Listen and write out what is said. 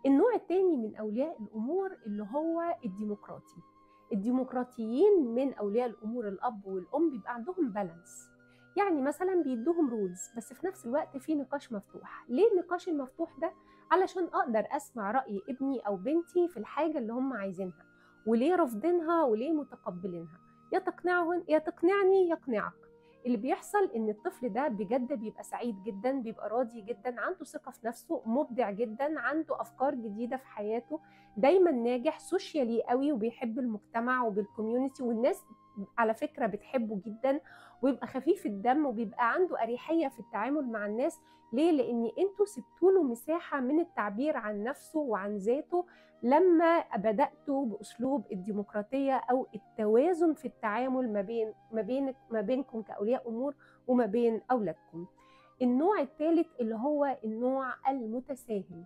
النوع التاني من أولياء الأمور اللي هو الديمقراطي. الديمقراطيين من أولياء الأمور الأب والأم بيبقى عندهم بالانس، يعني مثلا بيدوهم رولز بس في نفس الوقت في نقاش مفتوح. ليه النقاش المفتوح ده؟ علشان أقدر أسمع رأي ابني أو بنتي في الحاجة اللي هم عايزينها، وليه رافضينها وليه متقبلينها. يا تقنعهم يا تقنعني يقنعك. اللي بيحصل ان الطفل ده بجد بيبقى سعيد جدا، بيبقى راضي جدا، عنده ثقة في نفسه، مبدع جدا، عنده افكار جديدة في حياته، دايما ناجح سوشيالي قوي وبيحب المجتمع وبالكوميونتي، والناس على فكرة بتحبه جدا، ويبقى خفيف الدم وبيبقى عنده أريحية في التعامل مع الناس. ليه؟ لأن انتوا سبتوا له مساحة من التعبير عن نفسه وعن ذاته لما بدأتوا بأسلوب الديمقراطية أو التوازن في التعامل ما بينكم كأولياء أمور وما بين أولادكم. النوع الثالث اللي هو النوع المتساهل.